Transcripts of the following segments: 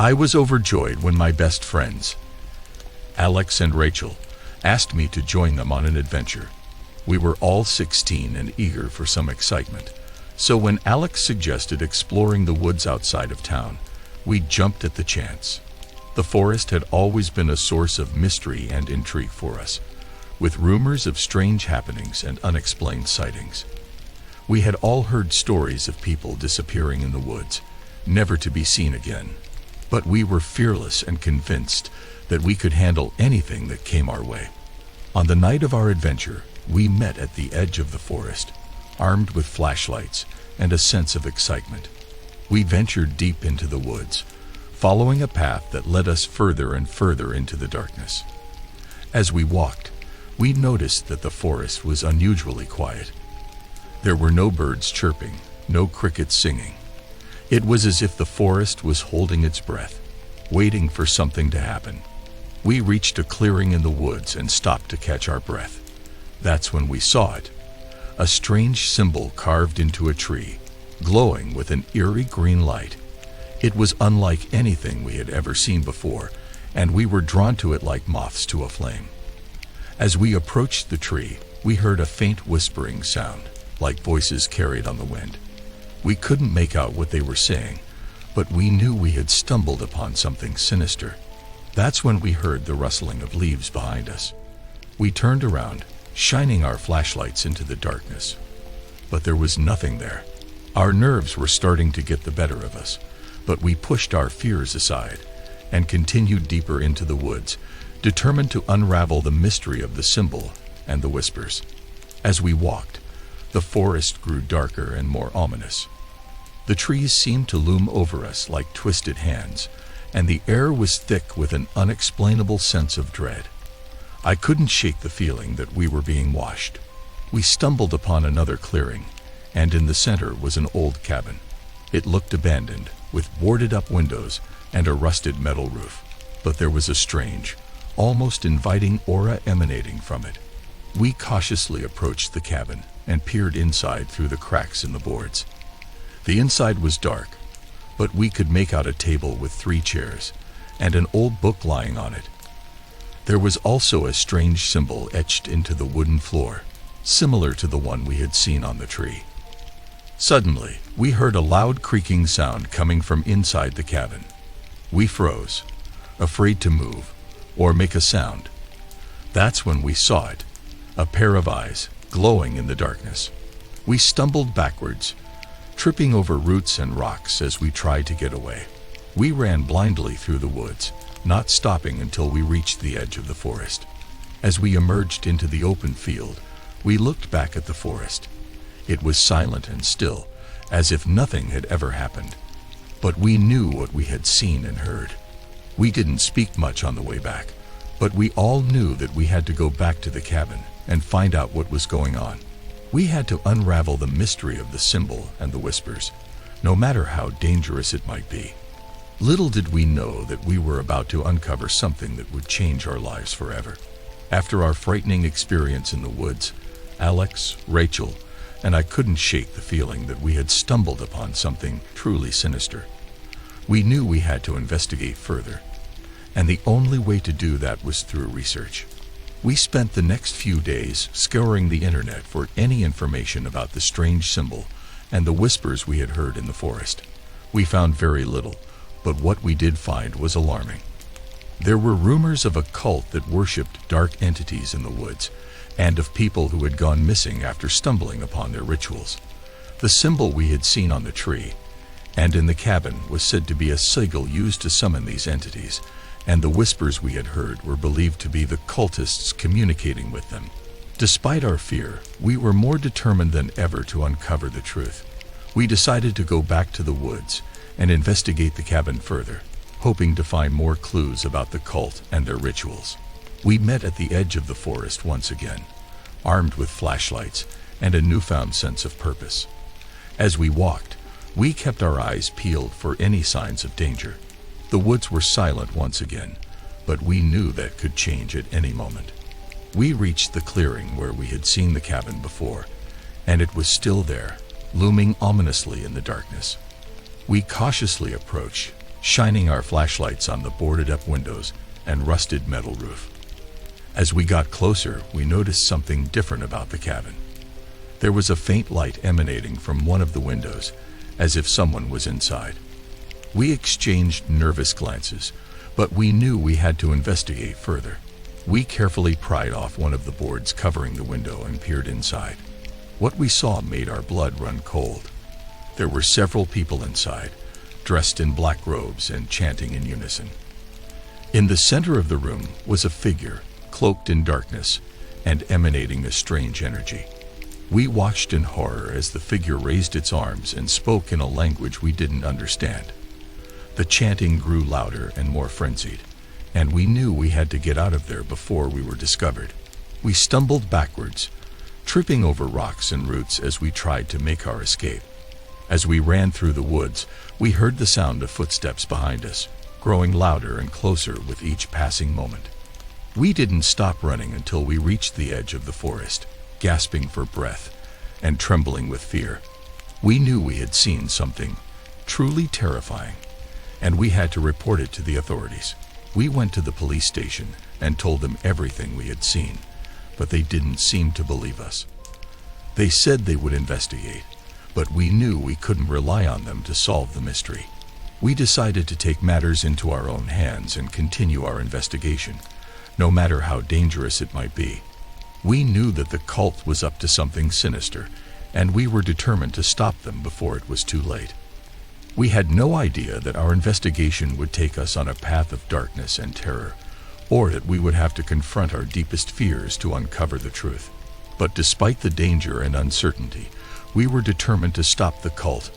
I was overjoyed when my best friends, Alex and Rachel, asked me to join them on an adventure. We were all 16 and eager for some excitement, so when Alex suggested exploring the woods outside of town, we jumped at the chance. The forest had always been a source of mystery and intrigue for us, with rumors of strange happenings and unexplained sightings. We had all heard stories of people disappearing in the woods, never to be seen again, but we were fearless and convinced that we could handle anything that came our way. On the night of our adventure, we met at the edge of the forest, armed with flashlights and a sense of excitement. We ventured deep into the woods, following a path that led us further and further into the darkness. As we walked, we noticed that the forest was unusually quiet. There were no birds chirping, no crickets singing. It was as if the forest was holding its breath, waiting for something to happen. We reached a clearing in the woods and stopped to catch our breath. That's when we saw it. A strange symbol carved into a tree, glowing with an eerie green light. It was unlike anything we had ever seen before, and we were drawn to it like moths to a flame. As we approached the tree, we heard a faint whispering sound, like voices carried on the wind. We couldn't make out what they were saying, but we knew we had stumbled upon something sinister. That's when we heard the rustling of leaves behind us. We turned around, shining our flashlights into the darkness. But there was nothing there. Our nerves were starting to get the better of us, but we pushed our fears aside and continued deeper into the woods, determined to unravel the mystery of the symbol and the whispers. As we walked, the forest grew darker and more ominous. The trees seemed to loom over us like twisted hands, and the air was thick with an unexplainable sense of dread. I couldn't shake the feeling that we were being watched. We stumbled upon another clearing, and in the center was an old cabin. It looked abandoned, with boarded-up windows and a rusted metal roof, but there was a strange, almost inviting aura emanating from it. We cautiously approached the cabin and peered inside through the cracks in the boards. The inside was dark, but we could make out a table with 3 chairs and an old book lying on it. There was also a strange symbol etched into the wooden floor, similar to the one we had seen on the tree. Suddenly, we heard a loud creaking sound coming from inside the cabin. We froze, afraid to move or make a sound. That's when we saw it, a pair of eyes glowing in the darkness. We stumbled backwards, tripping over roots and rocks as we tried to get away. We ran blindly through the woods, not stopping until we reached the edge of the forest. As we emerged into the open field, we looked back at the forest. It was silent and still, as if nothing had ever happened. But we knew what we had seen and heard. We didn't speak much on the way back, but we all knew that we had to go back to the cabin and find out what was going on. We had to unravel the mystery of the symbol and the whispers, no matter how dangerous it might be. Little did we know that we were about to uncover something that would change our lives forever. After our frightening experience in the woods, Alex, Rachel, and I couldn't shake the feeling that we had stumbled upon something truly sinister. We knew we had to investigate further, and the only way to do that was through research. We spent the next few days scouring the internet for any information about the strange symbol and the whispers we had heard in the forest. We found very little, but what we did find was alarming. There were rumors of a cult that worshipped dark entities in the woods, and of people who had gone missing after stumbling upon their rituals. The symbol we had seen on the tree and in the cabin was said to be a sigil used to summon these entities, and the whispers we had heard were believed to be the cultists communicating with them. Despite our fear, we were more determined than ever to uncover the truth. We decided to go back to the woods and investigate the cabin further, hoping to find more clues about the cult and their rituals. We met at the edge of the forest once again, armed with flashlights and a newfound sense of purpose. As we walked, we kept our eyes peeled for any signs of danger. The woods were silent once again, but we knew that could change at any moment. We reached the clearing where we had seen the cabin before, and it was still there, looming ominously in the darkness. We cautiously approached, shining our flashlights on the boarded-up windows and rusted metal roof. As we got closer, we noticed something different about the cabin. There was a faint light emanating from one of the windows, as if someone was inside. We exchanged nervous glances, but we knew we had to investigate further. We carefully pried off one of the boards covering the window and peered inside. What we saw made our blood run cold. There were several people inside, dressed in black robes and chanting in unison. In the center of the room was a figure, cloaked in darkness and emanating a strange energy. We watched in horror as the figure raised its arms and spoke in a language we didn't understand. The chanting grew louder and more frenzied, and we knew we had to get out of there before we were discovered. We stumbled backwards, tripping over rocks and roots as we tried to make our escape. As we ran through the woods, we heard the sound of footsteps behind us, growing louder and closer with each passing moment. We didn't stop running until we reached the edge of the forest, gasping for breath and trembling with fear. We knew we had seen something truly terrifying, and we had to report it to the authorities. We went to the police station and told them everything we had seen, but they didn't seem to believe us. They said they would investigate, but we knew we couldn't rely on them to solve the mystery. We decided to take matters into our own hands and continue our investigation, no matter how dangerous it might be. We knew that the cult was up to something sinister, and we were determined to stop them before it was too late. We had no idea that our investigation would take us on a path of darkness and terror, or that we would have to confront our deepest fears to uncover the truth. But despite the danger and uncertainty, we were determined to stop the cult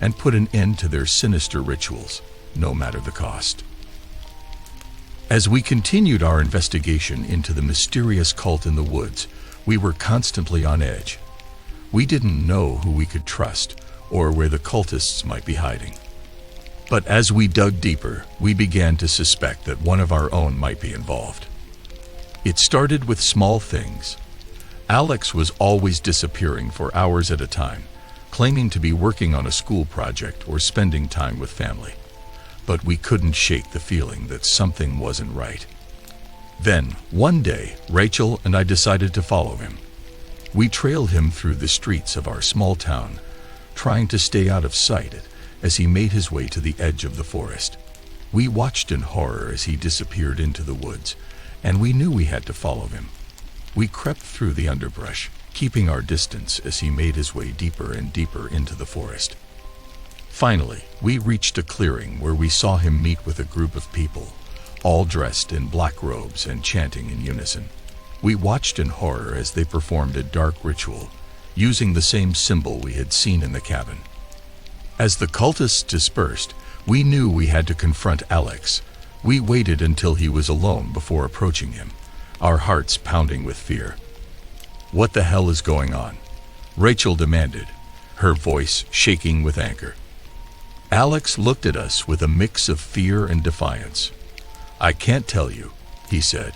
and put an end to their sinister rituals, no matter the cost. As we continued our investigation into the mysterious cult in the woods, we were constantly on edge. We didn't know who we could trust or where the cultists might be hiding. But as we dug deeper, we began to suspect that one of our own might be involved. It started with small things. Alex was always disappearing for hours at a time, claiming to be working on a school project or spending time with family. But we couldn't shake the feeling that something wasn't right. Then, one day, Rachel and I decided to follow him. We trailed him through the streets of our small town, trying to stay out of sight as he made his way to the edge of the forest. We watched in horror as he disappeared into the woods, and we knew we had to follow him. We crept through the underbrush, keeping our distance as he made his way deeper and deeper into the forest. Finally, we reached a clearing where we saw him meet with a group of people, all dressed in black robes and chanting in unison. We watched in horror as they performed a dark ritual, using the same symbol we had seen in the cabin. As the cultists dispersed, we knew we had to confront Alex. We waited until he was alone before approaching him, our hearts pounding with fear. "What the hell is going on?" Rachel demanded, her voice shaking with anger. Alex looked at us with a mix of fear and defiance. "I can't tell you," he said.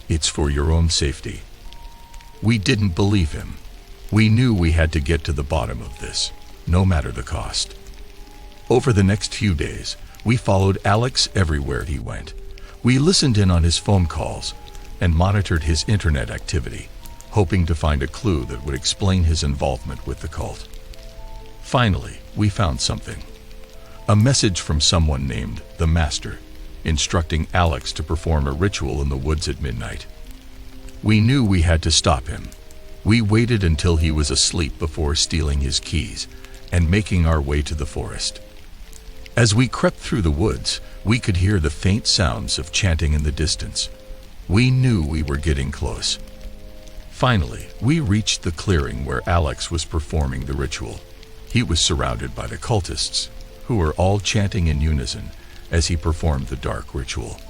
"It's for your own safety." We didn't believe him. We knew we had to get to the bottom of this, no matter the cost. Over the next few days, we followed Alex everywhere he went. We listened in on his phone calls and monitored his internet activity, hoping to find a clue that would explain his involvement with the cult. Finally, we found something. A message from someone named the Master, instructing Alex to perform a ritual in the woods at midnight. We knew we had to stop him. We waited until he was asleep before stealing his keys and making our way to the forest. As we crept through the woods, we could hear the faint sounds of chanting in the distance. We knew we were getting close. Finally, we reached the clearing where Alex was performing the ritual. He was surrounded by the cultists, who were all chanting in unison as he performed the dark ritual.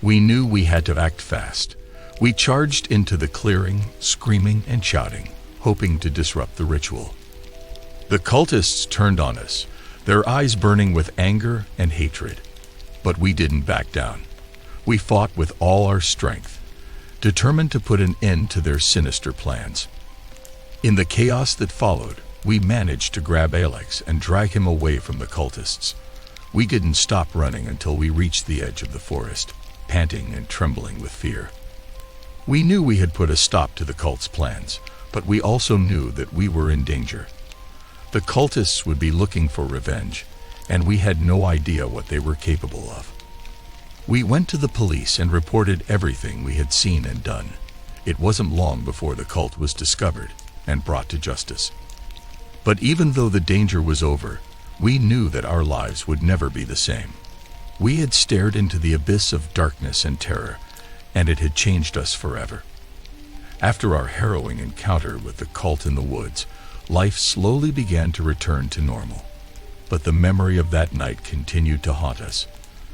We knew we had to act fast. We charged into the clearing, screaming and shouting, hoping to disrupt the ritual. The cultists turned on us, their eyes burning with anger and hatred. But we didn't back down. We fought with all our strength, determined to put an end to their sinister plans. In the chaos that followed, we managed to grab Alex and drag him away from the cultists. We didn't stop running until we reached the edge of the forest, panting and trembling with fear. We knew we had put a stop to the cult's plans, but we also knew that we were in danger. The cultists would be looking for revenge, and we had no idea what they were capable of. We went to the police and reported everything we had seen and done. It wasn't long before the cult was discovered and brought to justice. But even though the danger was over, we knew that our lives would never be the same. We had stared into the abyss of darkness and terror, and it had changed us forever. After our harrowing encounter with the cult in the woods, life slowly began to return to normal. But the memory of that night continued to haunt us,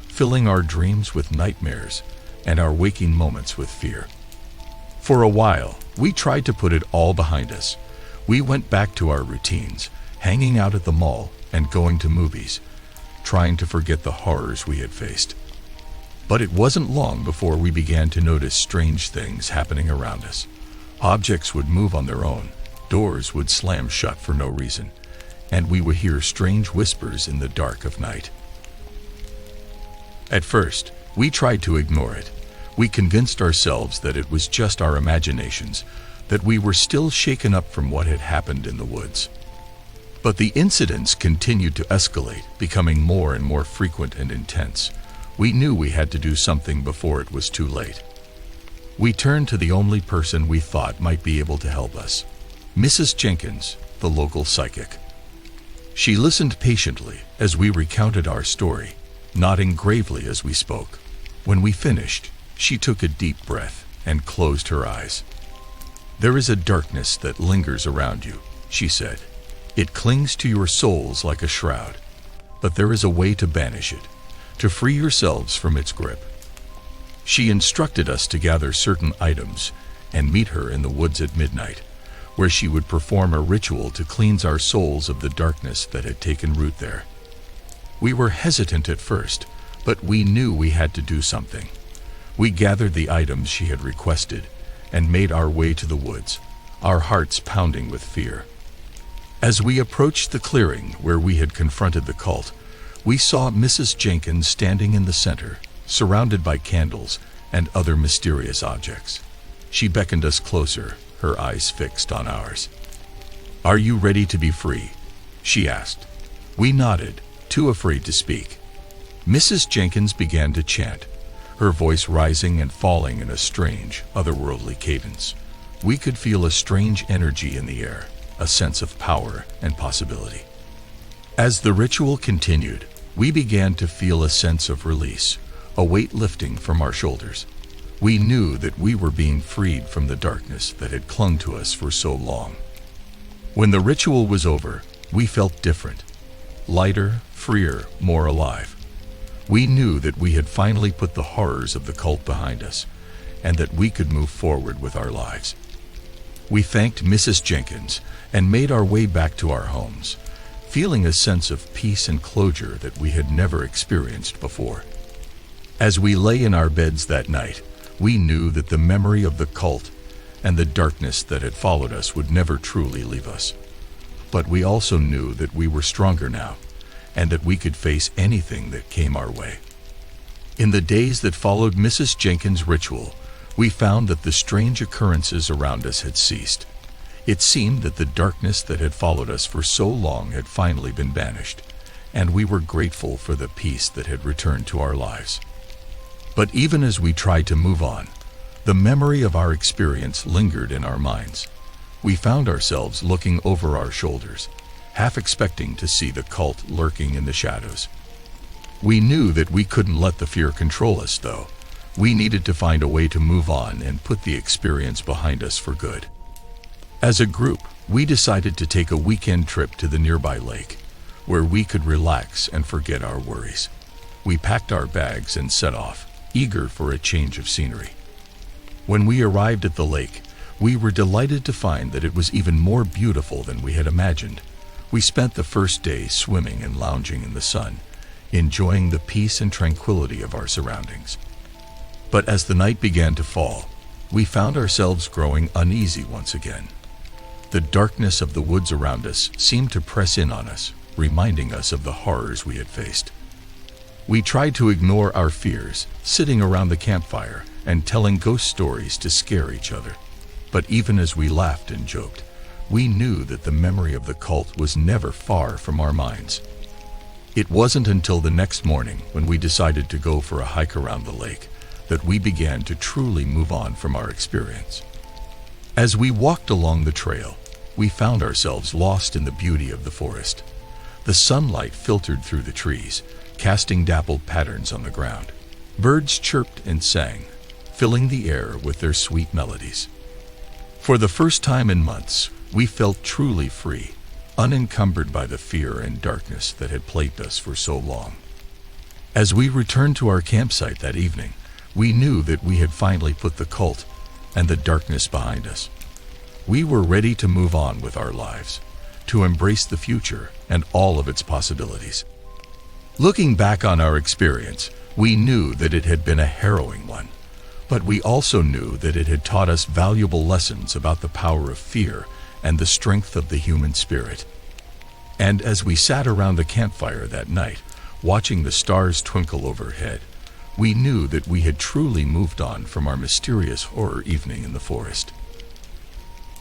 filling our dreams with nightmares and our waking moments with fear. For a while, we tried to put it all behind us. We went back to our routines, hanging out at the mall and going to movies, trying to forget the horrors we had faced. But it wasn't long before we began to notice strange things happening around us. Objects would move on their own, doors would slam shut for no reason, and we would hear strange whispers in the dark of night. At first, we tried to ignore it. We convinced ourselves that it was just our imaginations, that we were still shaken up from what had happened in the woods. But the incidents continued to escalate, becoming more and more frequent and intense. We knew we had to do something before it was too late. We turned to the only person we thought might be able to help us, Mrs. Jenkins, the local psychic. She listened patiently as we recounted our story, nodding gravely as we spoke. When we finished, she took a deep breath and closed her eyes. "There is a darkness that lingers around you," she said. "It clings to your souls like a shroud, but there is a way to banish it, to free yourselves from its grip." She instructed us to gather certain items and meet her in the woods at midnight, where she would perform a ritual to cleanse our souls of the darkness that had taken root there. We were hesitant at first, but we knew we had to do something. We gathered the items she had requested and made our way to the woods, our hearts pounding with fear. As we approached the clearing where we had confronted the cult, we saw Mrs. Jenkins standing in the center, surrounded by candles and other mysterious objects. She beckoned us closer, her eyes fixed on ours. "Are you ready to be free?" she asked. We nodded, too afraid to speak. Mrs. Jenkins began to chant, her voice rising and falling in a strange, otherworldly cadence. We could feel a strange energy in the air, a sense of power and possibility. As the ritual continued, we began to feel a sense of release, a weight lifting from our shoulders. We knew that we were being freed from the darkness that had clung to us for so long. When the ritual was over, we felt different, lighter, freer, more alive. We knew that we had finally put the horrors of the cult behind us, and that we could move forward with our lives. We thanked Mrs. Jenkins and made our way back to our homes, feeling a sense of peace and closure that we had never experienced before. As we lay in our beds that night, we knew that the memory of the cult and the darkness that had followed us would never truly leave us. But we also knew that we were stronger now, and that we could face anything that came our way. In the days that followed Mrs. Jenkins' ritual, we found that the strange occurrences around us had ceased. It seemed that the darkness that had followed us for so long had finally been banished, and we were grateful for the peace that had returned to our lives. But even as we tried to move on, the memory of our experience lingered in our minds. We found ourselves looking over our shoulders, half expecting to see the cult lurking in the shadows. We knew that we couldn't let the fear control us, though. We needed to find a way to move on and put the experience behind us for good. As a group, we decided to take a weekend trip to the nearby lake, where we could relax and forget our worries. We packed our bags and set off, eager for a change of scenery. When we arrived at the lake, we were delighted to find that it was even more beautiful than we had imagined. We spent the first day swimming and lounging in the sun, enjoying the peace and tranquility of our surroundings. But as the night began to fall, we found ourselves growing uneasy once again. The darkness of the woods around us seemed to press in on us, reminding us of the horrors we had faced. We tried to ignore our fears, sitting around the campfire and telling ghost stories to scare each other. But even as we laughed and joked, we knew that the memory of the cult was never far from our minds. It wasn't until the next morning, when we decided to go for a hike around the lake, that we began to truly move on from our experience. As we walked along the trail, we found ourselves lost in the beauty of the forest. The sunlight filtered through the trees, casting dappled patterns on the ground. Birds chirped and sang, filling the air with their sweet melodies. For the first time in months, we felt truly free, unencumbered by the fear and darkness that had plagued us for so long. As we returned to our campsite that evening, we knew that we had finally put the cult and the darkness behind us. We were ready to move on with our lives, to embrace the future and all of its possibilities. Looking back on our experience, we knew that it had been a harrowing one, but we also knew that it had taught us valuable lessons about the power of fear and the strength of the human spirit. And as we sat around the campfire that night, watching the stars twinkle overhead, we knew that we had truly moved on from our mysterious horror evening in the forest.